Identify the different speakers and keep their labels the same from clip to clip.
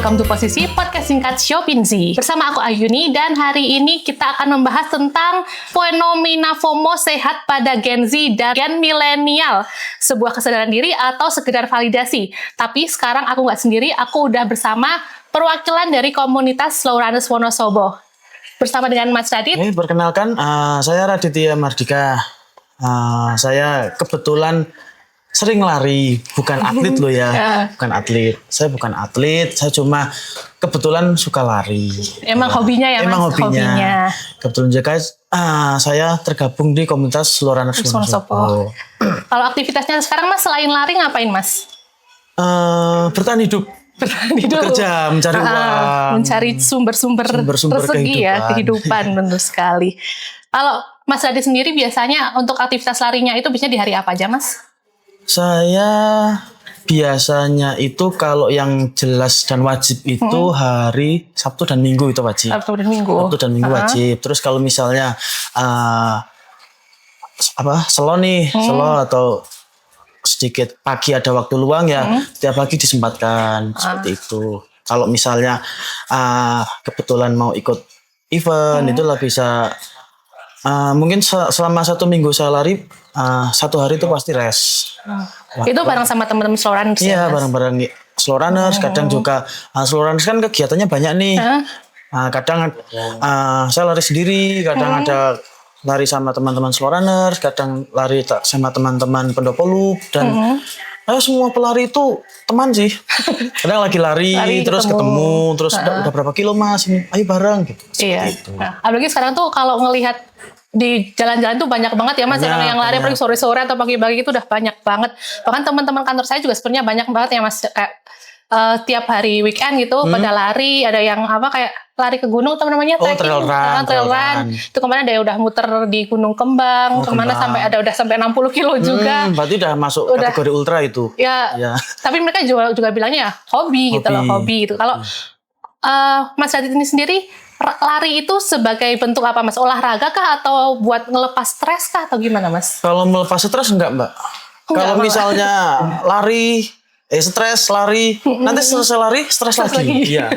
Speaker 1: welcome to Posisi Podcast Singkat Shopinzi. Bersama aku Ayuni dan hari ini kita akan membahas tentang fenomena FOMO sehat pada Gen Z dan Gen Milenial. Sebuah kesadaran diri atau sekedar validasi. Tapi sekarang aku nggak sendiri, aku udah bersama perwakilan dari komunitas Slow Runners Wonosobo. Bersama dengan Mas Radit.
Speaker 2: Perkenalkan, saya Raditya Mardika. Saya kebetulan sering lari, bukan atlet loh ya, bukan atlet. Saya bukan atlet, saya cuma kebetulan suka lari.
Speaker 1: Emang hobinya ya,
Speaker 2: Emang
Speaker 1: Mas?
Speaker 2: hobinya. Kebetulan juga saya tergabung di komunitas Slow Runners Wonosobo.
Speaker 1: Kalau aktivitasnya sekarang Mas selain lari ngapain Mas?
Speaker 2: Bertahan hidup. Bekerja, mencari uang.
Speaker 1: Mencari sumber-sumber rezeki kehidupan tentu sekali. Kalau Mas Radit sendiri biasanya untuk aktivitas larinya itu biasanya di hari apa aja Mas?
Speaker 2: Saya biasanya itu kalau yang jelas dan wajib itu hari Sabtu dan Minggu itu wajib.
Speaker 1: Sabtu dan Minggu.
Speaker 2: Sabtu dan Minggu wajib. Terus kalau misalnya slow atau sedikit pagi ada waktu luang ya, setiap pagi disempatkan seperti itu. Kalau misalnya kebetulan mau ikut event itulah bisa. Mungkin selama 1 minggu saya lari, 1 hari itu pasti rest.
Speaker 1: Itu bareng sama teman-teman Slow Runners?
Speaker 2: Iya, bareng-bareng Slow Runners. Kadang juga Slow Runners kan kegiatannya banyak nih. Kadang saya lari sendiri, kadang ada lari sama teman-teman Slow Runners, kadang lari sama teman-teman Pendopolup dan semua pelari itu teman sih. Kadang lagi lari terus ketemu, terus udah berapa kilo Mas? Ayo bareng gitu.
Speaker 1: Iya. Nah, apalagi sekarang tuh kalau ngelihat di jalan-jalan tuh banyak banget ya Mas, orang yang lari apalagi sore-sore atau pagi-pagi itu udah banyak banget. Bahkan teman-teman kantor saya juga sebenarnya banyak banget ya Mas, kayak tiap hari weekend gitu pada lari, ada yang kayak lari ke gunung namanya
Speaker 2: trail run.
Speaker 1: Itu kemarin ada udah muter di Gunung Kembang, kemana sampai udah sampai 60 kilo juga.
Speaker 2: Berarti udah masuk kategori ultra itu.
Speaker 1: Ya. Tapi mereka juga bilangnya ya hobi gitu loh, hobi gitu. Kalau Mas Radit ini sendiri lari itu sebagai bentuk apa Mas? Olahraga kah atau buat ngelepas stres kah atau gimana Mas?
Speaker 2: Kalau melepas stres enggak Mbak. Kalau misalnya lari, stres lari, nanti selesai lari stres lagi. Iya.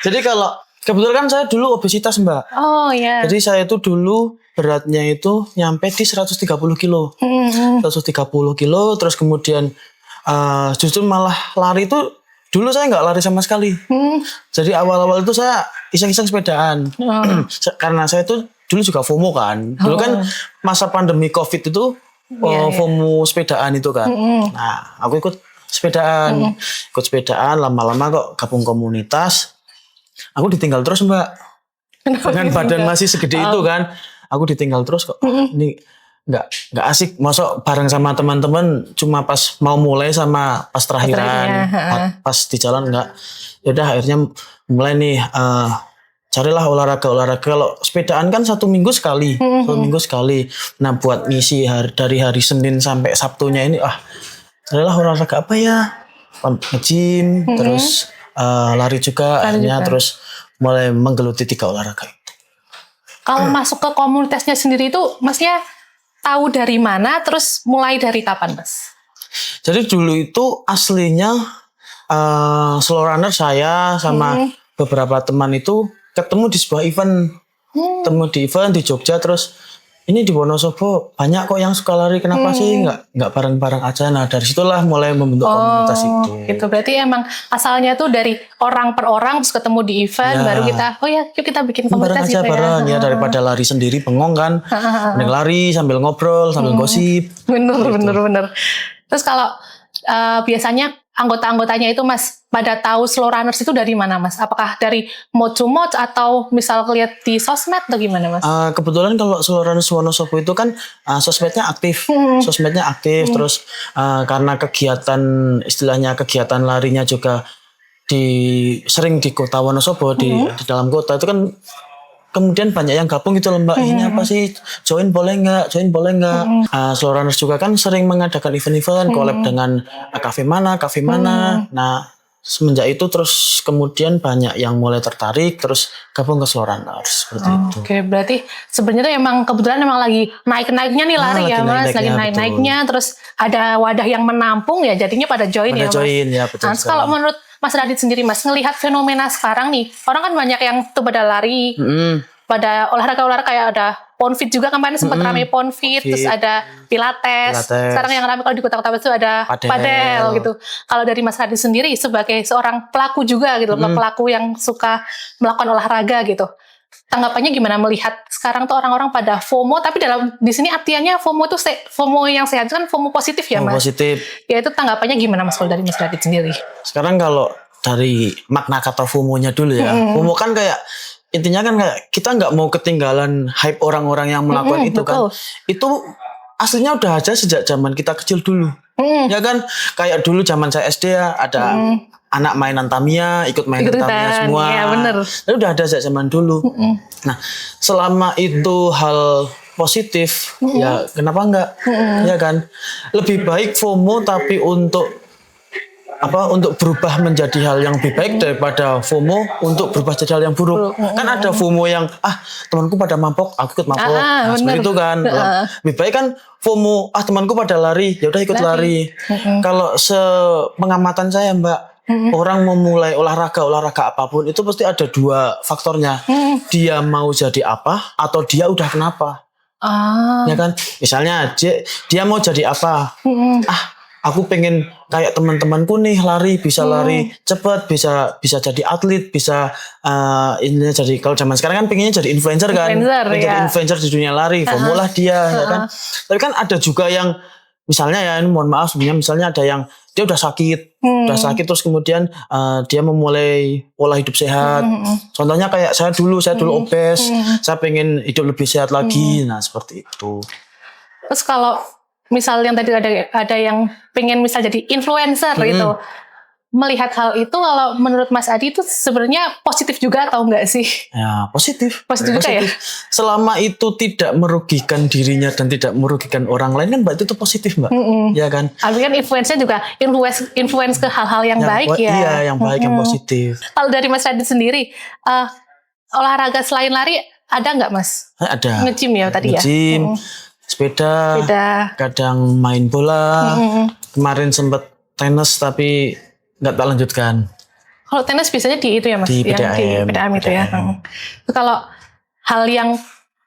Speaker 2: Jadi kalau kebetulan kan saya dulu obesitas Mbak.
Speaker 1: Oh iya.
Speaker 2: Jadi saya itu dulu beratnya itu nyampe di 130 kilo. 130 kilo terus kemudian justru malah lari itu dulu saya nggak lari sama sekali. Jadi awal-awal itu saya iseng-iseng sepedaan. Karena saya itu dulu juga FOMO kan. Dulu kan masa pandemi COVID itu FOMO sepedaan itu kan. Nah, aku ikut sepedaan. Lama-lama kok gabung komunitas. Aku ditinggal terus Mbak. Dengan badan masih segede itu kan. Aku ditinggal terus kok. Ini nggak asik, masuk bareng sama teman-teman cuma pas mau mulai sama pas terakhiran, pas di jalan nggak. Yaudah akhirnya mulai nih carilah olahraga. Kalau sepedaan kan 1 minggu sekali, 1 minggu sekali. Nah buat ngisi dari hari Senin sampai Sabtunya ini, carilah olahraga apa ya? Nge-gym, terus lari juga, akhirnya terus mulai menggeluti 3 olahraga itu.
Speaker 1: Kalau masuk ke komunitasnya sendiri itu, Masnya tahu dari mana, terus mulai dari kapan, Mas?
Speaker 2: Jadi dulu itu aslinya Slow Runner saya sama beberapa teman itu ketemu di sebuah event. Ketemu di event di Jogja, terus ini di Wonosobo banyak kok yang suka lari, kenapa sih nggak bareng-bareng aja. Nah dari situlah mulai membentuk komunitas itu. Gitu,
Speaker 1: berarti emang asalnya tuh dari orang per orang terus ketemu di event, baru kita yuk kita bikin komunitas
Speaker 2: bareng aja
Speaker 1: gitu
Speaker 2: bareng ya. Daripada lari sendiri bengong kan, mending lari sambil ngobrol sambil gosip.
Speaker 1: Bener. Terus kalau biasanya anggota-anggotanya itu Mas pada tahu Slow Runners itu dari mana Mas? Apakah dari mode to mode atau misal lihat di sosmed atau gimana Mas?
Speaker 2: Kebetulan kalau Slow Runners Wonosobo itu kan sosmednya aktif, terus karena kegiatan larinya juga sering di kota Wonosobo, di dalam kota itu kan. Kemudian banyak yang gabung gitu loh Mbak, ini apa sih, join boleh nggak? Slow Runners juga kan sering mengadakan event-event, collab dengan kafe mana. Nah semenjak itu terus kemudian banyak yang mulai tertarik, terus gabung ke Slow Runners seperti itu.
Speaker 1: Oke, berarti sebenarnya kebetulan lagi naik-naiknya nih lari ya Mas, lagi naik-naiknya, terus ada wadah yang menampung ya, jadinya pada join ya Mas.
Speaker 2: Ya, betul.
Speaker 1: Nah, kalau menurut Mas Radit sendiri Mas, ngelihat fenomena sekarang nih, orang kan banyak yang tuh pada lari, pada olahraga kayak ada Ponfit juga kemarin sempat ramai Ponfit, terus ada Pilates. Sekarang yang ramai kalau di kota-kota itu ada padel gitu. Kalau dari Mas Radit sendiri sebagai seorang pelaku juga gitu, pelaku yang suka melakukan olahraga gitu. Tanggapannya gimana melihat sekarang tuh orang-orang pada FOMO, tapi di sini artiannya FOMO tuh FOMO yang sehat kan FOMO positif ya Mas?
Speaker 2: Positif.
Speaker 1: Ya itu tanggapannya gimana Mas kalau dari Mas Radit sendiri?
Speaker 2: Sekarang kalau dari makna kata FOMO-nya dulu ya, FOMO kan kayak intinya kan kayak kita nggak mau ketinggalan hype orang-orang yang melakukan itu
Speaker 1: betul.
Speaker 2: kan. Itu aslinya udah ada sejak zaman kita kecil dulu. Ya kan, kayak dulu zaman saya SD ya ada anak mainan Tamiya, ikut mainan Tamiya semua.
Speaker 1: Iya bener.
Speaker 2: Itu udah ada sejak zaman dulu. Nah, selama itu hal positif, ya kenapa enggak? Ya kan, lebih baik FOMO tapi untuk berubah menjadi hal yang lebih baik daripada FOMO untuk berubah jadi hal yang buruk. Kan ada FOMO yang temanku pada mabok, aku ikut mabok. Seperti itu kan. Lebih baik kan FOMO, temanku pada lari, ya udah ikut lari. Kalau sepengamatan saya Mbak, orang memulai olahraga apapun itu pasti ada dua faktornya. Dia mau jadi apa atau dia udah kenapa. Ya kan? Misalnya dia mau jadi apa? Aku pengen kayak teman-temanku nih bisa lari cepat, bisa jadi atlet, bisa ini jadi, kalau zaman sekarang kan pengennya jadi influencer kan, jadi influencer di dunia lari, FOMO lah dia, ya kan. Tapi kan ada juga yang misalnya ya, mohon maaf sebenarnya, misalnya ada yang dia udah sakit terus kemudian dia memulai pola hidup sehat. Contohnya kayak saya dulu obes, saya pengen hidup lebih sehat lagi, nah seperti itu.
Speaker 1: Terus kalau misal yang tadi ada yang pengen misal jadi influencer gitu, melihat hal itu kalau menurut Mas Adi itu sebenarnya positif juga atau enggak sih?
Speaker 2: Ya positif
Speaker 1: juga ya.
Speaker 2: Selama itu tidak merugikan dirinya dan tidak merugikan orang lain kan Mbak, itu positif Mbak. Ya kan.
Speaker 1: Artinya kan influence-nya juga influence ke hal-hal yang baik ya.
Speaker 2: Iya, yang baik, yang positif.
Speaker 1: Kalau dari Mas Adi sendiri, olahraga selain lari ada nggak Mas?
Speaker 2: Ada.
Speaker 1: Nge-gym ya tadi ya.
Speaker 2: Nge-gym, sepeda, kadang main bola. Kemarin sempat tenis tapi nggak tak lanjutkan.
Speaker 1: Kalau tenis biasanya di itu ya Mas?
Speaker 2: Di PDAM
Speaker 1: itu ya. Kalau hal yang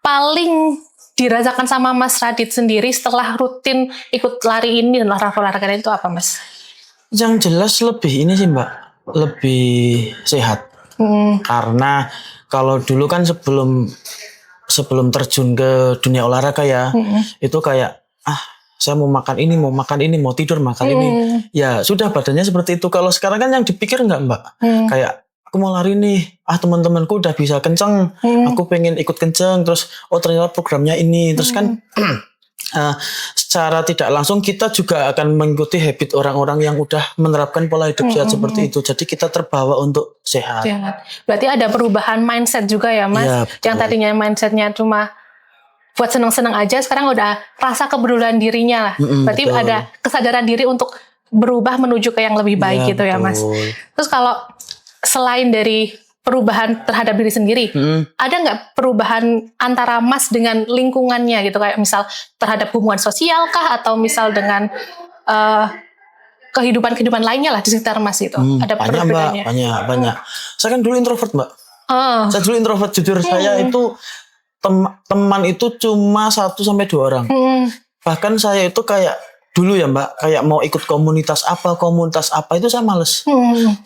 Speaker 1: paling dirasakan sama Mas Radit sendiri setelah rutin ikut lari ini dan olahraga itu apa Mas?
Speaker 2: Yang jelas lebih ini sih Mbak, lebih sehat. Karena kalau dulu kan sebelum terjun ke dunia olahraga ya, itu kayak saya mau makan ini, mau tidur makan ini. Ya sudah, badannya seperti itu. Kalau sekarang kan yang dipikir enggak Mbak. Kayak aku mau lari nih, teman-temanku udah bisa kenceng, aku pengen ikut kenceng, terus ternyata programnya ini, terus kan secara tidak langsung kita juga akan mengikuti habit orang-orang yang udah menerapkan pola hidup sehat seperti itu. Jadi kita terbawa untuk sehat.
Speaker 1: Berarti ada perubahan mindset juga ya Mas. Ya, yang tadinya mindsetnya cuma buat senang-senang aja, sekarang udah rasa kepedulian dirinya lah. Berarti betul. Ada kesadaran diri untuk berubah menuju ke yang lebih baik gitu ya Mas. Terus kalau selain dari perubahan terhadap diri sendiri, ada nggak perubahan antara Mas dengan lingkungannya gitu, kayak misal terhadap hubungan sosial kah, atau misal dengan kehidupan lainnya lah di sekitar Mas itu? Ada perbedaannya?
Speaker 2: Banyak. Saya kan dulu introvert Mbak. Saya dulu introvert, jujur. Saya itu teman itu cuma 1-2 orang. Bahkan saya itu kayak dulu ya Mbak, kayak mau ikut komunitas apa itu saya males.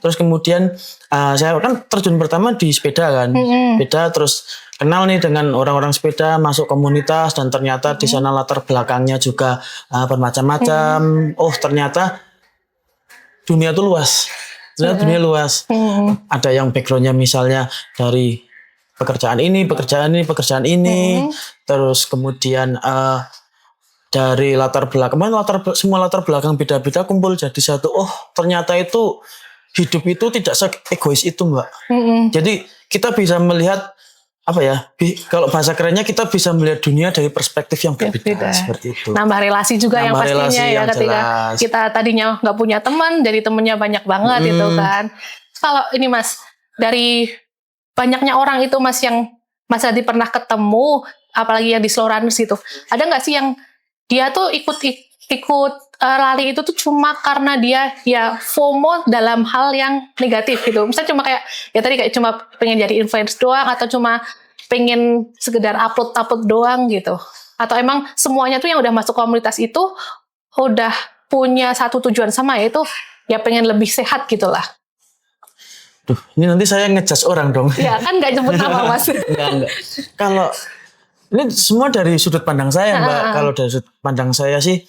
Speaker 2: Terus kemudian saya kan terjun pertama di sepeda kan. Sepeda, terus kenal nih dengan orang-orang sepeda, masuk komunitas, dan ternyata di sana latar belakangnya juga bermacam-macam. Ternyata dunia itu luas. Dunia luas. Ada yang backgroundnya misalnya dari pekerjaan ini, terus kemudian dari latar belakang, semua latar belakang beda-beda kumpul jadi satu. Ternyata itu hidup itu tidak se-egois itu Mbak. Jadi kita bisa melihat kalau bahasa kerennya, kita bisa melihat dunia dari perspektif yang berbeda. Seperti itu.
Speaker 1: Nambah relasi juga yang pastinya ya, ketika jelas. Kita tadinya nggak punya teman, jadi temennya banyak banget itu kan. Kalau ini Mas, dari banyaknya orang itu Mas yang Mas Adi pernah ketemu, apalagi yang di Slow Runners itu, ada nggak sih yang dia tuh ikut lari itu tuh cuma karena dia ya FOMO dalam hal yang negatif gitu. Misalnya cuma kayak ya tadi kayak cuma pengen jadi influencer doang atau cuma pengen sekedar upload doang gitu. Atau emang semuanya tuh yang udah masuk komunitas itu udah punya satu tujuan sama, yaitu ya pengen lebih sehat gitulah.
Speaker 2: Duh, ini nanti saya ngejudge orang dong.
Speaker 1: Ya kan nggak jemput nama Mas.
Speaker 2: Enggak. Kalau ini semua dari sudut pandang saya, Mbak. Kalau dari sudut pandang saya sih,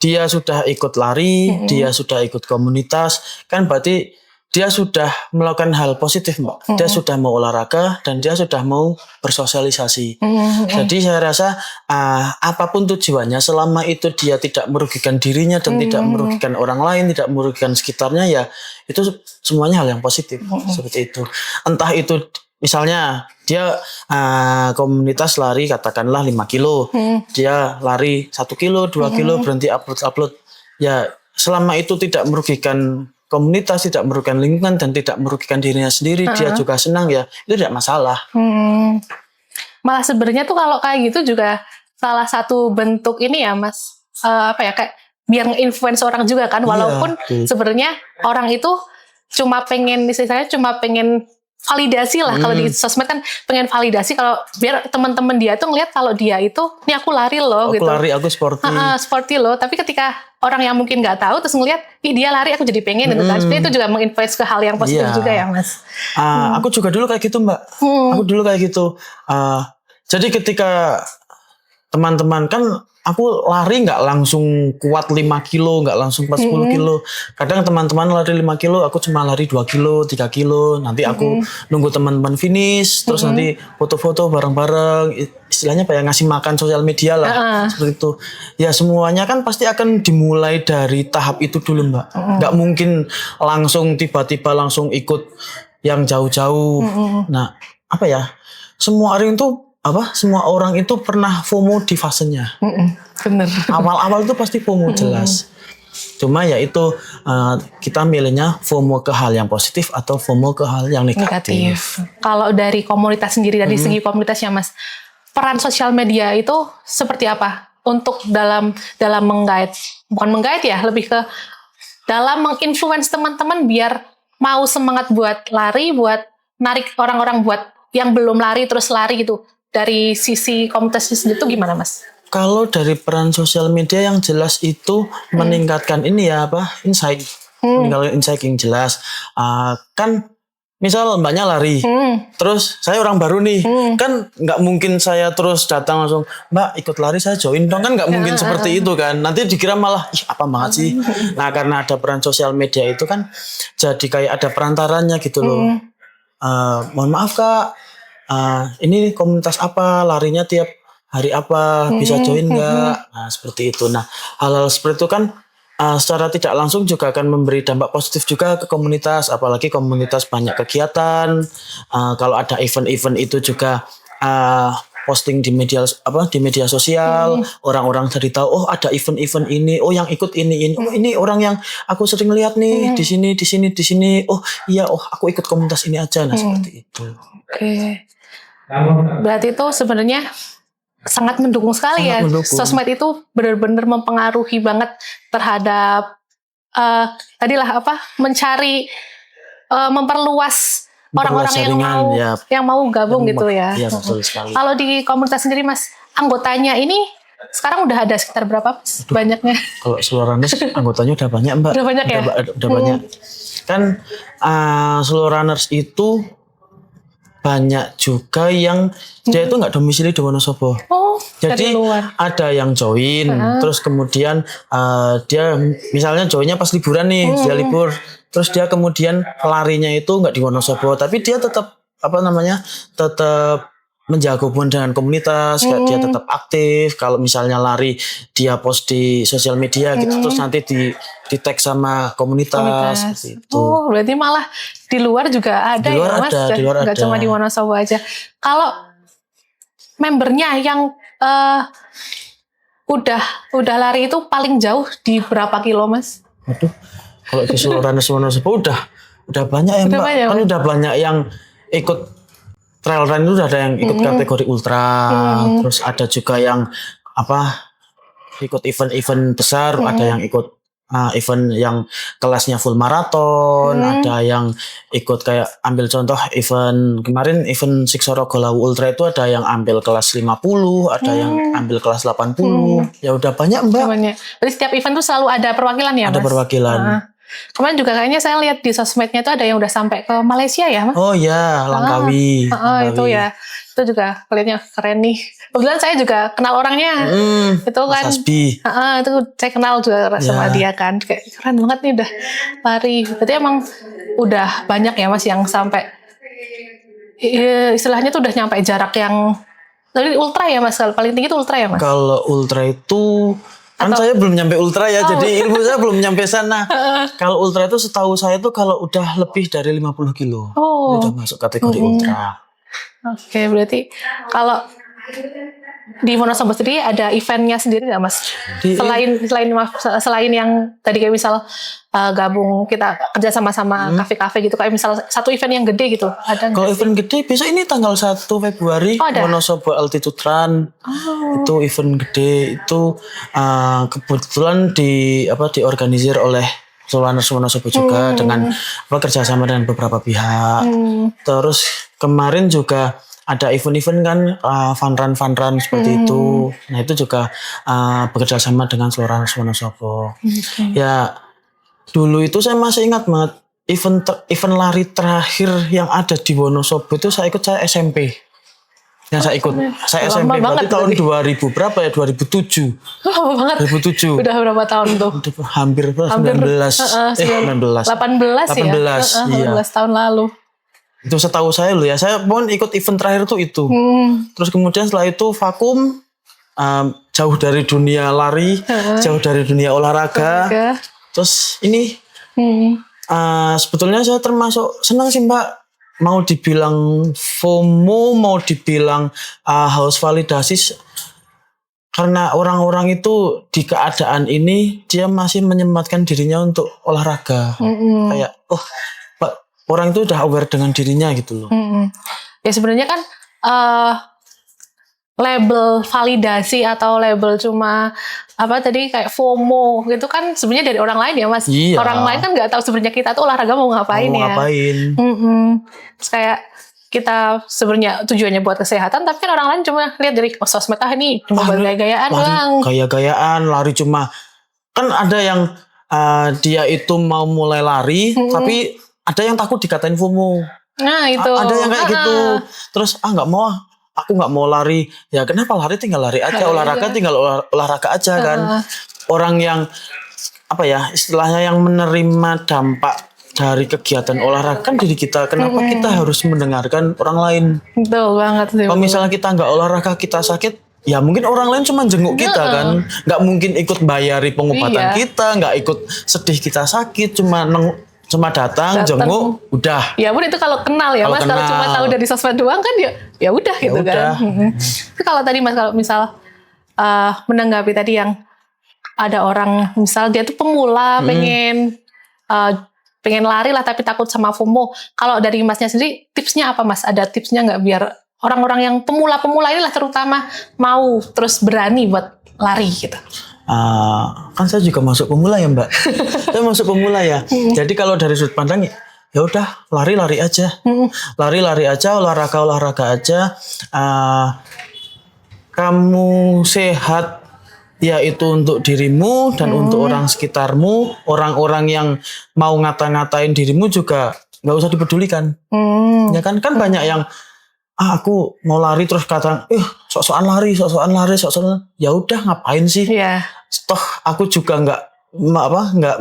Speaker 2: dia sudah ikut lari, dia sudah ikut komunitas, kan berarti dia sudah melakukan hal positif, Mbak. Dia sudah mau olahraga dan dia sudah mau bersosialisasi. Jadi saya rasa apapun tujuannya, selama itu dia tidak merugikan dirinya dan tidak merugikan orang lain, tidak merugikan sekitarnya, ya itu semuanya hal yang positif. Seperti itu. Entah itu misalnya dia komunitas lari katakanlah 5 kilo, dia lari 1 kilo, 2 kilo, berhenti upload. Ya selama itu tidak merugikan komunitas, tidak merugikan lingkungan, dan tidak merugikan dirinya sendiri, dia juga senang, ya itu tidak masalah.
Speaker 1: Malah sebenarnya tuh kalau kayak gitu juga salah satu bentuk ini ya Mas, kayak biar nge-influence orang juga kan, walaupun sebenarnya orang itu cuma pengen, istilahnya cuma pengen validasi lah. Kalau di sosmed kan pengen validasi, kalau biar teman-teman dia tuh ngeliat kalau dia itu, nih aku lari loh,
Speaker 2: aku
Speaker 1: gitu.
Speaker 2: Lari, aku sporty
Speaker 1: Loh. Tapi ketika orang yang mungkin nggak tahu terus ngeliat, ih dia lari, aku jadi pengen gitu kan. Sebenarnya itu juga menginfluence ke hal yang positif juga ya Mas.
Speaker 2: Aku juga dulu kayak gitu, Mbak. Aku dulu kayak gitu. Jadi ketika teman-teman kan, aku lari nggak langsung kuat 5 kilo, nggak langsung 10 kilo. Kadang teman-teman lari 5 kilo, aku cuma lari 2 kilo, 3 kilo. Nanti aku nunggu teman-teman finish, terus nanti foto-foto bareng-bareng. Istilahnya kayak ngasih makan sosial media lah. Seperti itu. Ya semuanya kan pasti akan dimulai dari tahap itu dulu, Mbak. Nggak mungkin langsung tiba-tiba langsung ikut yang jauh-jauh. Nah, semua orang itu pernah FOMO di fasenya.
Speaker 1: Bener.
Speaker 2: Awal-awal itu pasti FOMO jelas. Cuma ya itu kita milihnya FOMO ke hal yang positif atau FOMO ke hal yang negatif.
Speaker 1: Kalau dari komunitas sendiri, dari segi komunitasnya Mas, peran sosial media itu seperti apa untuk dalam bukan menggait ya, lebih ke dalam menginfluence teman-teman biar mau semangat buat lari, buat narik orang-orang buat yang belum lari terus lari gitu. Dari sisi komunitasnya sendiri itu gimana Mas?
Speaker 2: Kalau dari peran sosial media yang jelas itu meningkatkan insight. Meningkatkan insight yang jelas. Kan misal mbaknya lari, terus saya orang baru nih, kan nggak mungkin saya terus datang langsung, Mbak ikut lari saya join dong, kan nggak mungkin seperti itu kan. Nanti dikira malah, apa banget sih. Nah karena ada peran sosial media itu kan, jadi kayak ada perantaranya gitu loh. Mohon maaf Kak, ini komunitas apa, larinya tiap hari apa, bisa join nggak? Nah seperti itu. Nah hal-hal seperti itu kan secara tidak langsung juga akan memberi dampak positif juga ke komunitas, apalagi komunitas banyak kegiatan. Kalau ada event-event itu juga posting di media sosial, orang-orang jadi tahu, oh ada event-event ini, oh yang ikut ini, oh ini orang yang aku sering lihat nih di sini, oh iya, oh aku ikut komunitas ini aja. Nah seperti itu.
Speaker 1: Oke. Berarti itu sebenarnya sangat mendukung sekali ya. Sosmed itu benar-benar mempengaruhi banget terhadap mencari memperluas orang-orang yang mau gabung gitu ya.
Speaker 2: Iya, betul sekali.
Speaker 1: Kalau di komunitas sendiri Mas, anggotanya ini sekarang udah ada sekitar berapa Mas? Banyaknya?
Speaker 2: Kalau Slow Runners anggotanya udah banyak Mbak.
Speaker 1: Udah banyak ya?
Speaker 2: Udah banyak. Kan Slow Runners itu banyak juga yang dia itu nggak domisili di Wonosobo. Jadi ada yang join, terus kemudian dia misalnya joinnya pas liburan nih, dia libur, terus dia kemudian larinya itu nggak di Wonosobo, tapi dia tetap tetap menjaga hubungan dengan komunitas, dia tetap aktif. Kalau misalnya lari, dia post di sosial media gitu, terus nanti di tag sama komunitas. Gitu.
Speaker 1: Oh, berarti malah di luar juga ada ya Mas?
Speaker 2: Di luar
Speaker 1: nggak cuma di Wonosobo aja. Kalau membernya yang udah lari itu paling jauh di berapa kilo Mas?
Speaker 2: Waduh, kalau di Slow Runners Wonosobo udah banyak ya Mbak. Kan udah banyak yang ikut trail run, itu udah ada yang ikut kategori ultra, terus ada juga yang ikut event-event besar, ada yang ikut event yang kelasnya full maraton, ada yang ikut kayak ambil contoh event kemarin event Siksoro Golawu Ultra itu ada yang ambil kelas 50, ada yang ambil kelas 80. Ya udah banyak Mbak.
Speaker 1: Banyak. Berarti setiap event tuh selalu ada perwakilan ya, Mas?
Speaker 2: Ada perwakilan.
Speaker 1: Kemarin juga kayaknya saya lihat di sosmednya itu ada yang udah sampai ke Malaysia ya, Mas?
Speaker 2: Oh ya, Langkawi.
Speaker 1: Itu ya. Itu juga kelihatannya keren nih. Kebetulan saya juga kenal orangnya. Itu kan.
Speaker 2: Mas Asbi.
Speaker 1: Itu saya kenal juga sama dia kan. Kayak keren banget nih udah lari. Berarti emang udah banyak ya Mas yang sampai istilahnya tuh udah nyampe jarak yang dari ultra ya Mas. Paling tinggi itu ultra ya Mas?
Speaker 2: Kalau ultra itu kan saya belum nyampe ultra ya, jadi ilmu saya belum nyampe sana. Kalau ultra itu setahu saya tuh kalau udah lebih dari 50 kilo, udah masuk kategori ultra.
Speaker 1: Oke, berarti kalau di Wonosobo sendiri ada eventnya sendiri nggak Mas? Selain yang tadi kayak misal gabung kita kerja sama-sama kafe-kafe gitu, kayak misal satu event yang gede gitu, ada nggak?
Speaker 2: Kalau event gede, besok ini tanggal 1 Februari Wonosobo Altitude Run. Itu event gede itu kebetulan diorganisir oleh Solwaners Wonosobo juga dengan kerjasama dengan beberapa pihak. Terus kemarin juga ada event-event kan fun run seperti itu. Nah itu juga bekerja sama dengan Solwaners Wonosobo. Ya dulu itu saya masih ingat banget event lari terakhir yang ada di Wonosobo itu saya SMP. Yang saya SMP berarti tahun 2000 berapa ya? 2007.
Speaker 1: Lama banget.
Speaker 2: 2007.
Speaker 1: Udah berapa tahun tuh?
Speaker 2: Hampir 19. 18
Speaker 1: ya? 18 tahun lalu.
Speaker 2: Itu setahu saya loh ya. Saya pun ikut event terakhir tuh itu. Terus kemudian setelah itu vakum, jauh dari dunia lari, jauh dari dunia olahraga. Terus ini sebetulnya saya termasuk senang sih Mbak. Mau dibilang FOMO, mau dibilang haus validasi, karena orang-orang itu di keadaan ini dia masih menyempatkan dirinya untuk olahraga. Kayak orang itu udah aware dengan dirinya gitu loh.
Speaker 1: Ya sebenarnya kan label validasi atau label cuma kayak FOMO gitu kan sebenarnya dari orang lain ya Mas.
Speaker 2: Iya.
Speaker 1: Orang lain kan nggak tahu sebenarnya kita tuh olahraga mau ngapain ya. Terus kayak kita sebenarnya tujuannya buat kesehatan, tapi kan orang lain cuma lihat dari sosmed ini cuma buat gaya-gayaan doang.
Speaker 2: Gaya-gayaan, lari cuma kan ada yang dia itu mau mulai lari tapi ada yang takut dikatain FOMO.
Speaker 1: Nah itu.
Speaker 2: Ada yang kayak gitu. Terus aku nggak mau lari. Ya kenapa lari, tinggal lari aja, olahraga tinggal olahraga aja kan. Orang yang istilahnya yang menerima dampak dari kegiatan olahraga kan diri kita. Kenapa kita harus mendengarkan orang lain?
Speaker 1: Betul banget sih.
Speaker 2: Kalau misalnya kita nggak olahraga, kita sakit, ya mungkin orang lain cuma jenguk kita kan. Nggak mungkin ikut bayari pengobatan kita, nggak ikut sedih kita sakit, cuma datang jenguk udah.
Speaker 1: Ya pun itu kalau kenal ya Mas, kalau cuma tahu dari sosmed doang kan ya udah gitu kan. Tapi kalau tadi Mas kalau misal menanggapi tadi yang ada orang misal dia tuh pemula pengen lari lah tapi takut sama FOMO. Kalau dari Masnya sendiri tipsnya apa Mas? Ada tipsnya nggak biar orang-orang yang pemula inilah terutama mau terus berani buat lari gitu?
Speaker 2: Kan saya juga masuk pemula ya Mbak. Saya masuk pemula ya. Jadi kalau dari sudut pandang ya udah lari aja. Lari aja, olahraga aja. Kamu sehat ya itu untuk dirimu dan untuk orang sekitarmu. Orang-orang yang mau ngata-ngatain dirimu juga nggak usah dipedulikan. Ya kan banyak yang aku mau lari terus kata sok-sokan lari. Ya udah ngapain sih?
Speaker 1: Yeah.
Speaker 2: Toh aku juga nggak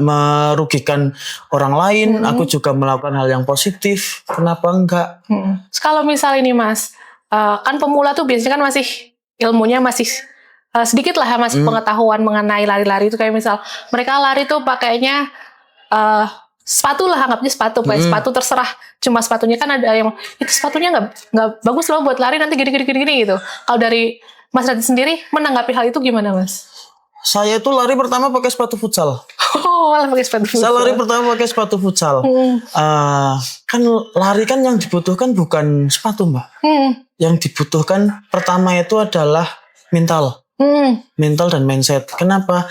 Speaker 2: merugikan orang lain, aku juga melakukan hal yang positif, kenapa enggak?
Speaker 1: Kalau misal ini Mas, kan pemula tuh biasanya kan masih ilmunya masih sedikit lah Mas, pengetahuan mengenai lari-lari itu kayak misal mereka lari tuh pakainya sepatu lah, anggapnya sepatu, pakai sepatu terserah, cuma sepatunya kan ada yang itu sepatunya nggak bagus loh buat lari nanti gini gitu. Kalau dari Mas Radit sendiri menanggapi hal itu gimana Mas?
Speaker 2: Saya itu lari pertama pakai sepatu futsal.
Speaker 1: Malah pakai sepatu futsal.
Speaker 2: Saya lari pertama pakai sepatu futsal. Kan lari kan yang dibutuhkan bukan sepatu Mbak. Yang dibutuhkan pertama itu adalah mental. Mental dan mindset. Kenapa?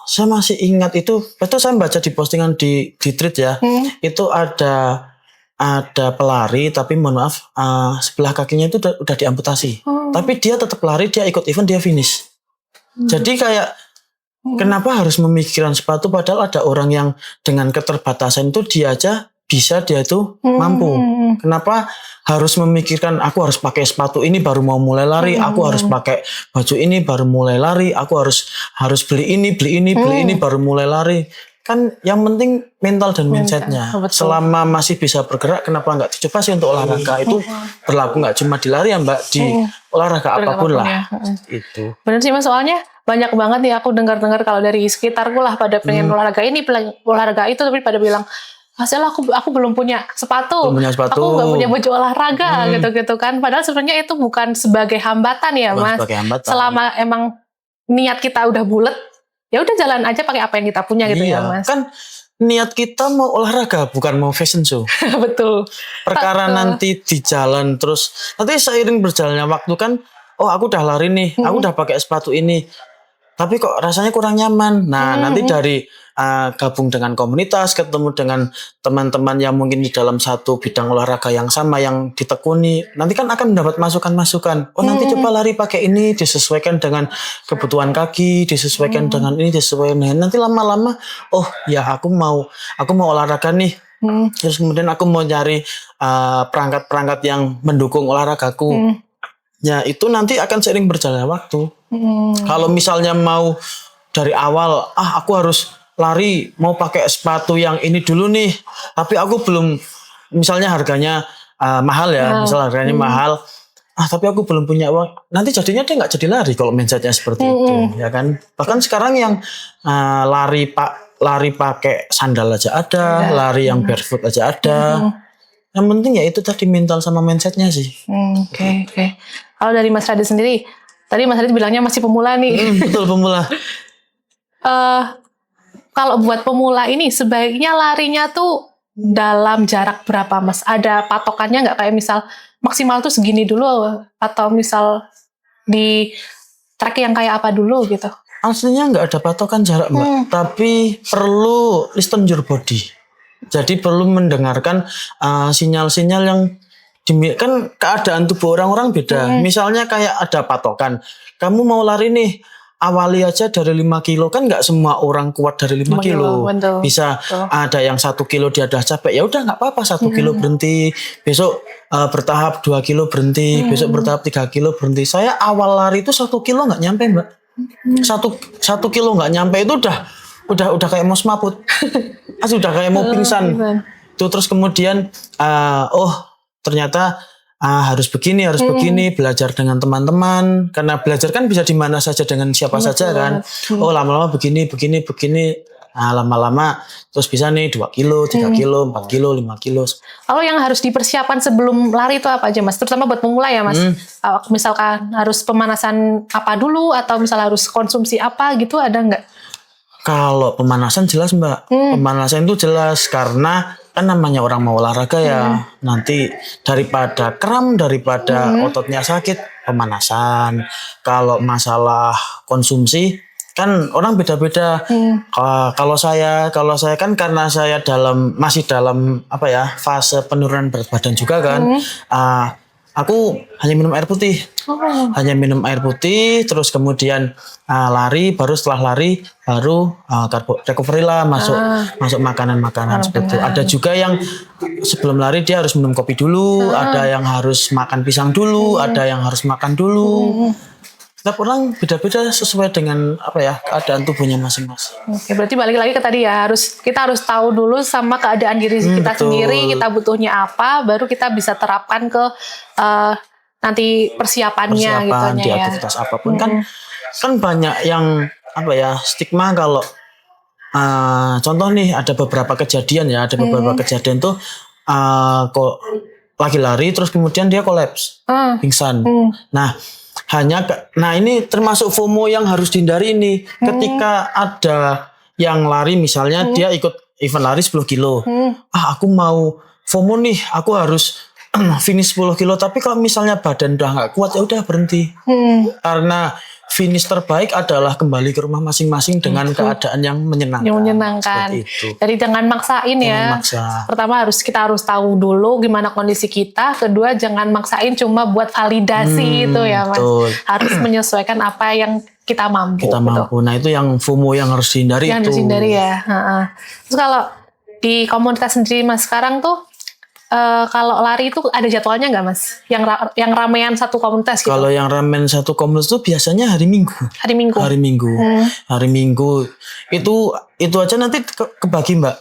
Speaker 2: Saya masih ingat itu saya baca di postingan di tweet ya. Itu ada pelari tapi mohon maaf sebelah kakinya itu udah diamputasi. Tapi dia tetap lari, dia ikut event, dia finish. Jadi kayak kenapa harus memikirkan sepatu padahal ada orang yang dengan keterbatasan itu dia aja bisa, dia itu mampu. Kenapa harus memikirkan aku harus pakai sepatu ini baru mau mulai lari, aku harus pakai baju ini baru mulai lari, aku harus beli ini baru mulai lari. Kan yang penting mental dan mindsetnya. Selama masih bisa bergerak, kenapa nggak dicoba sih untuk olahraga? Itu berlaku nggak cuma di lari ya Mbak, di olahraga apapun lah.
Speaker 1: Ya.
Speaker 2: Itu.
Speaker 1: Benar sih Mas, soalnya banyak banget nih aku dengar-dengar kalau dari sekitarku lah pada pengen olahraga ini, olahraga itu, tapi pada bilang, hasil aku belum punya sepatu, aku nggak punya baju olahraga gitu kan. Padahal sebenarnya itu bukan sebagai hambatan ya Mas. Selama emang niat kita udah bulet, ya udah jalan aja pakai apa yang kita punya gitu ya Mas.
Speaker 2: Kan niat kita mau olahraga bukan mau fashion show.
Speaker 1: Betul.
Speaker 2: Perkara nanti di jalan terus nanti seiring berjalannya waktu kan, aku udah lari nih, aku udah pakai sepatu ini, tapi kok rasanya kurang nyaman. Nah nanti dari gabung dengan komunitas, ketemu dengan teman-teman yang mungkin di dalam satu bidang olahraga yang sama, yang ditekuni, nanti kan akan mendapat masukan-masukan. Nanti coba lari pakai ini, disesuaikan dengan kebutuhan kaki, disesuaikan dengan ini, disesuaikan dengan nanti lama-lama, ya aku mau olahraga nih. Terus kemudian aku mau cari perangkat-perangkat yang mendukung olahragaku. Ya itu nanti akan seiring berjalannya waktu. Kalau misalnya mau dari awal, aku harus lari mau pakai sepatu yang ini dulu nih, tapi aku belum, misalnya harganya mahal ya, misalnya harganya mahal, tapi aku belum punya uang, nanti jadinya dia nggak jadi lari kalau mindsetnya seperti itu, ya kan. Bahkan sekarang yang lari pakai sandal aja ada, lari yang barefoot aja ada. Yang penting ya itu tadi mental sama mindsetnya sih.
Speaker 1: Oke. Kalau dari Mas Radit sendiri, tadi Mas Radit bilangnya masih pemula nih.
Speaker 2: Betul, pemula.
Speaker 1: Kalau buat pemula ini sebaiknya larinya tuh dalam jarak berapa Mas? Ada patokannya nggak, kayak misal maksimal tuh segini dulu, atau misal di track yang kayak apa dulu gitu?
Speaker 2: Aslinya nggak ada patokan jarak Mbak, tapi perlu listen your body. Jadi perlu mendengarkan sinyal-sinyal yang kan keadaan tubuh orang-orang beda. Misalnya kayak ada patokan, kamu mau lari nih, awali aja dari 5 kilo, kan nggak semua orang kuat dari 5 kilo. Bisa ada yang 1 kilo dia udah capek, ya udah nggak apa-apa 1 kilo berhenti, besok bertahap 2 kilo berhenti, besok bertahap 3 kilo berhenti. Saya awal lari itu 1 kilo nggak nyampe Mbak. 1 kilo nggak nyampe itu udah kayak mau semaput. Sudah kayak mau pingsan. Tuh terus kemudian ternyata harus begini, belajar dengan teman-teman, karena belajar kan bisa di mana saja dengan siapa saja kan. Lama-lama begini. Lama-lama terus bisa nih 2 kilo, 3 kilo, 4 kilo, 5 kilo.
Speaker 1: Kalau yang harus dipersiapkan sebelum lari itu apa aja Mas? Terutama buat pemula ya Mas. Misalkan harus pemanasan apa dulu, atau misal harus konsumsi apa gitu, ada nggak?
Speaker 2: Kalau pemanasan jelas Mbak. Pemanasan itu jelas, karena kan namanya orang mau olahraga ya, nanti daripada kram, daripada ototnya sakit, pemanasan. Kalau masalah konsumsi kan orang beda-beda. Kalau saya kan karena saya masih dalam fase penurunan berat badan juga kan. Aku hanya minum air putih. Terus kemudian lari, baru setelah lari baru recovery lah, masuk makanan-makanan seperti itu. Ada juga yang sebelum lari dia harus minum kopi dulu, ada yang harus makan pisang dulu, ada yang harus makan dulu. Setiap orang beda-beda sesuai dengan keadaan tubuhnya masing-masing.
Speaker 1: Oke, berarti balik lagi ke tadi ya, kita harus tahu dulu sama keadaan diri kita sendiri, kita butuhnya apa, baru kita bisa terapkan ke nanti persiapannya gitu
Speaker 2: di aktivitas apapun. Kan banyak yang stigma kalau contoh nih, ada beberapa kejadian tuh kok lagi lari terus kemudian dia kolaps, pingsan. Nah ini termasuk FOMO yang harus dihindari ini. Ketika ada yang lari misalnya dia ikut event lari 10 kilo. Aku mau FOMO nih, aku harus finish 10 kilo, tapi kalau misalnya badan udah nggak kuat ya udah berhenti. Karena finish terbaik adalah kembali ke rumah masing-masing dengan keadaan yang menyenangkan.
Speaker 1: Yang menyenangkan.
Speaker 2: Seperti itu.
Speaker 1: Jadi jangan maksain ya.
Speaker 2: Jangan maksa.
Speaker 1: Pertama kita harus tahu dulu gimana kondisi kita. Kedua jangan maksain cuma buat validasi itu ya Mas.
Speaker 2: Betul.
Speaker 1: Harus menyesuaikan apa yang kita mampu.
Speaker 2: Kita mampu. Nah itu yang FOMO yang harus dihindari
Speaker 1: Yang
Speaker 2: itu.
Speaker 1: harus dihindari ya. Terus kalau di komunitas sendiri Mas sekarang tuh kalau lari itu ada jadwalnya nggak Mas? Yang ramean satu komunitas gitu?
Speaker 2: Kalau yang ramen satu komunitas itu biasanya hari Minggu.
Speaker 1: Hari Minggu.
Speaker 2: Hari Minggu. Itu aja nanti kebagi Mbak.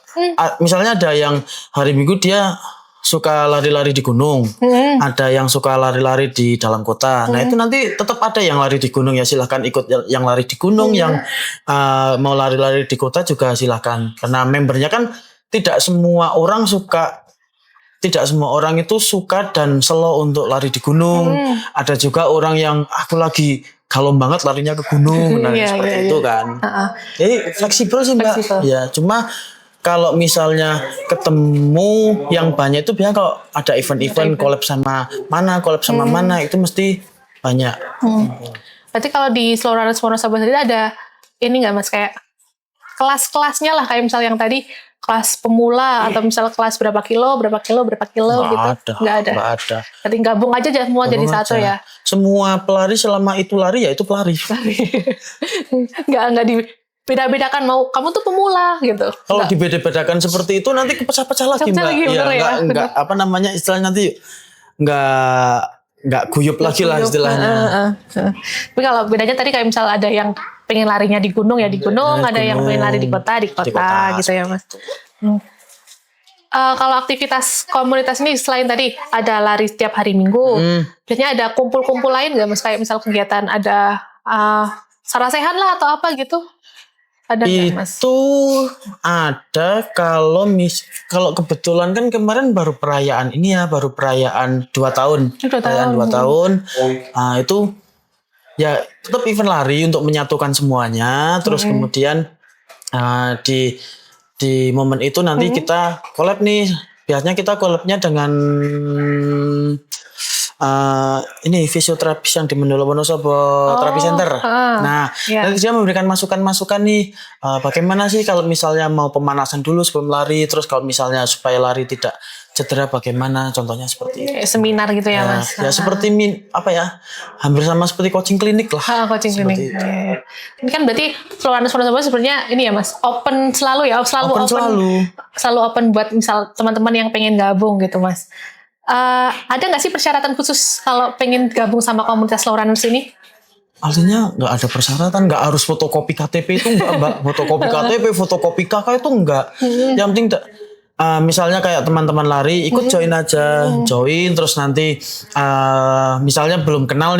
Speaker 2: Misalnya ada yang hari Minggu dia suka lari-lari di gunung. Ada yang suka lari-lari di dalam kota. Nah itu nanti tetap ada yang lari di gunung ya silahkan ikut yang lari di gunung. Yang mau lari-lari di kota juga silahkan. Karena membernya kan tidak semua orang itu suka dan slow untuk lari di gunung. Ada juga orang yang aku lagi galau banget larinya ke gunung. Nah, seperti itu kan. Jadi fleksibel sih Mbak. Ya, cuma kalau misalnya ketemu yang banyak itu biasanya kalau ada event-event collab sama mana itu mesti banyak.
Speaker 1: Berarti kalau di Slow Runners Wonosobo sendiri ada ini nggak Mas kayak kelas-kelasnya lah kayak misal yang tadi kelas pemula atau misalnya kelas berapa kilo gitu. Nggak ada. Berarti gabung aja semua jadi satu ya.
Speaker 2: Semua pelari selama itu lari ya itu pelari.
Speaker 1: Nggak dibeda-bedakan mau kamu tuh pemula gitu.
Speaker 2: Kalau dibeda-bedakan seperti itu nanti kepecah-pecah lagi Mbak. Enggak apa namanya istilahnya nanti enggak guyup lagi lah istilahnya.
Speaker 1: Tapi kalau bedanya tadi kayak misal ada yang pengen larinya di gunung ya di gunung, ada yang pengen lari di kota gitu ya Mas. Kalau aktivitas komunitas ini selain tadi ada lari setiap hari Minggu, biasanya ada kumpul-kumpul lain nggak Mas? Kayak misal kegiatan ada sarasehan lah atau apa gitu? Ada nggak Mas?
Speaker 2: Itu ada kalau kebetulan kan kemarin baru perayaan 2 tahun. 2 tahun. Nah, itu ya tetap event lari untuk menyatukan semuanya. Terus kemudian di momen itu nanti kita collab nih. Biasanya kita collabnya dengan ini fisioterapis yang di Mendolo Wonosobo Terapi Center. Nah, nanti dia memberikan masukan-masukan nih bagaimana sih kalau misalnya mau pemanasan dulu sebelum lari, terus kalau misalnya supaya lari tidak cedera bagaimana, contohnya seperti itu.
Speaker 1: Seminar gitu ya Mas.
Speaker 2: Ya seperti hampir sama seperti coaching klinik lah.
Speaker 1: Coaching klinik. Ini kan berarti Slow Runners Wonosobo sebenarnya ini ya Mas, open selalu ya, selalu open buat misal teman-teman yang pengen gabung gitu Mas. Ada nggak sih persyaratan khusus kalau pengen gabung sama komunitas Slow Runners ini?
Speaker 2: Artinya nggak ada persyaratan, nggak harus fotokopi KTP itu nggak Mbak. Fotokopi KTP, fotokopi KK itu nggak. Yang penting misalnya kayak teman-teman lari ikut join aja, terus nanti misalnya belum kenal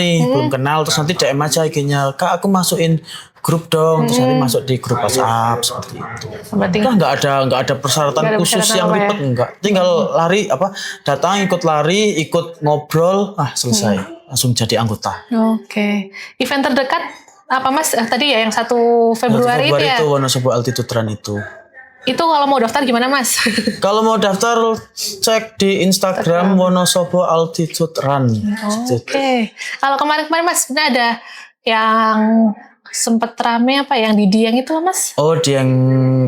Speaker 2: terus nanti DM aja IG-nya, Kak aku masukin grup dong, terus nanti masuk di grup WhatsApp seperti itu.
Speaker 1: Berarti
Speaker 2: nggak ada persyaratan khusus yang ribet enggak. Tinggal lari datang ikut lari, ikut ngobrol, selesai. Langsung jadi anggota.
Speaker 1: Oke. Event terdekat apa Mas? Tadi ya yang 1 Februari itu ya.
Speaker 2: Itu Wonosobo Altitude Run itu.
Speaker 1: Itu kalau mau daftar gimana Mas?
Speaker 2: Kalau mau daftar cek di Instagram Wonosobo Altitude Run.
Speaker 1: Oke. Kalau kemarin Mas sebenarnya ada yang sempat rame yang di Dieng itu Mas?
Speaker 2: Oh, Dieng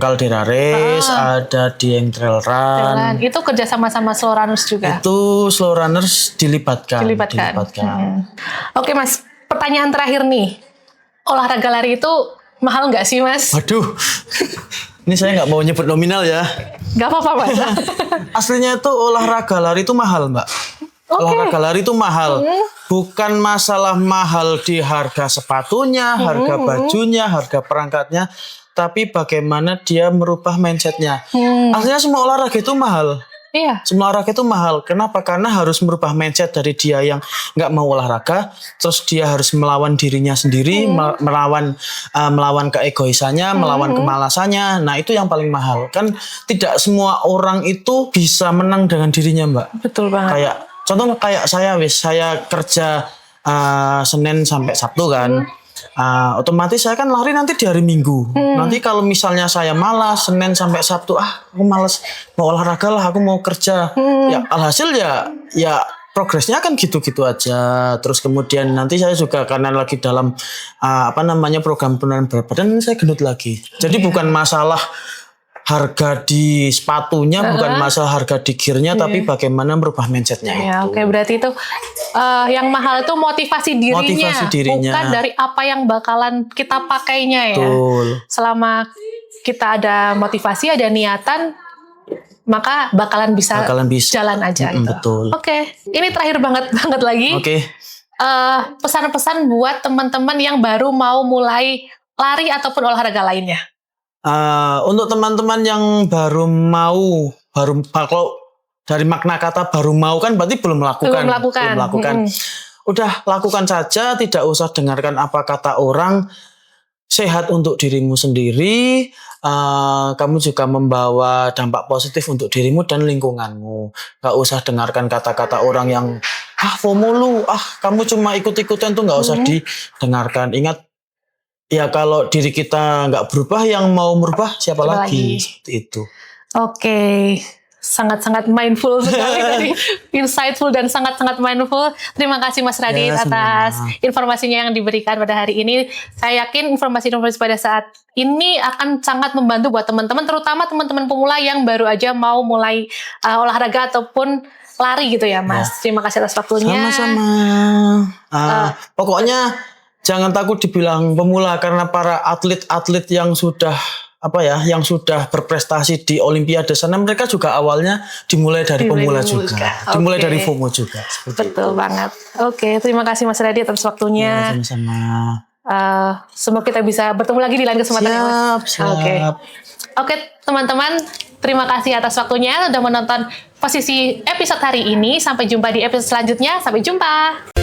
Speaker 2: Caldera Race, ada Dieng Trail Run.
Speaker 1: Itu kerja sama Slow Runners juga?
Speaker 2: Itu Slow Runners dilibatkan. Oke Mas, pertanyaan terakhir nih.
Speaker 1: Olahraga lari itu mahal nggak sih Mas?
Speaker 2: Aduh, ini saya nggak mau nyebut nominal ya.
Speaker 1: Nggak apa-apa Mas.
Speaker 2: Aslinya itu olahraga lari itu mahal Mbak. Olahraga lari itu mahal. Bukan masalah mahal di harga sepatunya, harga bajunya, harga perangkatnya, tapi bagaimana dia merubah mindsetnya. Aslinya semua olahraga itu mahal.
Speaker 1: Iya.
Speaker 2: Semua olahraga itu mahal. Kenapa? Karena harus merubah mindset dari dia yang nggak mau olahraga, terus dia harus melawan dirinya sendiri, melawan keegoisannya, melawan kemalasannya. Nah itu yang paling mahal. Kan tidak semua orang itu bisa menang dengan dirinya Mbak.
Speaker 1: Betul banget.
Speaker 2: Contoh kayak saya kerja Senin sampai Sabtu kan. Otomatis saya kan lari nanti di hari Minggu. Nanti kalau misalnya saya malas Senin sampai Sabtu, aku malas mau olahraga lah, aku mau kerja. Ya alhasil ya progresnya kan gitu-gitu aja. Terus kemudian nanti saya juga karena lagi dalam program penurunan berat badan, saya gendut lagi. Jadi bukan masalah harga di sepatunya, bukan masalah harga di gearnya, tapi bagaimana merubah mindsetnya itu.
Speaker 1: Oke, berarti itu yang mahal itu motivasi dirinya, bukan dari apa yang bakalan kita pakainya ya.
Speaker 2: Betul.
Speaker 1: Selama kita ada motivasi, ada niatan, maka bakalan bisa jalan aja. Gitu.
Speaker 2: Betul.
Speaker 1: Oke, ini terakhir banget lagi.
Speaker 2: Oke.
Speaker 1: Pesan-pesan buat teman-teman yang baru mau mulai lari ataupun olahraga lainnya.
Speaker 2: Untuk teman-teman yang baru kalau dari makna kata baru mau kan berarti belum melakukan. Udah lakukan saja, tidak usah dengarkan apa kata orang. Sehat untuk dirimu sendiri, kamu juga membawa dampak positif untuk dirimu dan lingkunganmu. Gak usah dengarkan kata-kata orang yang FOMO lu, kamu cuma ikut-ikutan tuh gak usah didengarkan. Ingat, ya kalau diri kita nggak berubah, yang mau merubah siapa lagi? Seperti itu.
Speaker 1: Oke, sangat-sangat mindful sekali tadi, insightful dan sangat-sangat mindful. Terima kasih Mas Radit atas informasinya yang diberikan pada hari ini. Saya yakin informasi-informasi pada saat ini akan sangat membantu buat teman-teman, terutama teman-teman pemula yang baru aja mau mulai olahraga ataupun lari gitu ya, Mas. Terima kasih atas waktunya.
Speaker 2: Sama-sama. Pokoknya jangan takut dibilang pemula, karena para atlet-atlet yang sudah berprestasi di Olimpiade sana, mereka juga awalnya dimulai dari pemula juga. Dimulai dari FOMO juga.
Speaker 1: Betul banget. Oke, terima kasih Mas Radit atas waktunya.
Speaker 2: Sama-sama.
Speaker 1: Semoga kita bisa bertemu lagi di lain kesempatan.
Speaker 2: Siap.
Speaker 1: Oke, teman-teman, terima kasih atas waktunya sudah menonton Posisi episode hari ini. Sampai jumpa di episode selanjutnya. Sampai jumpa.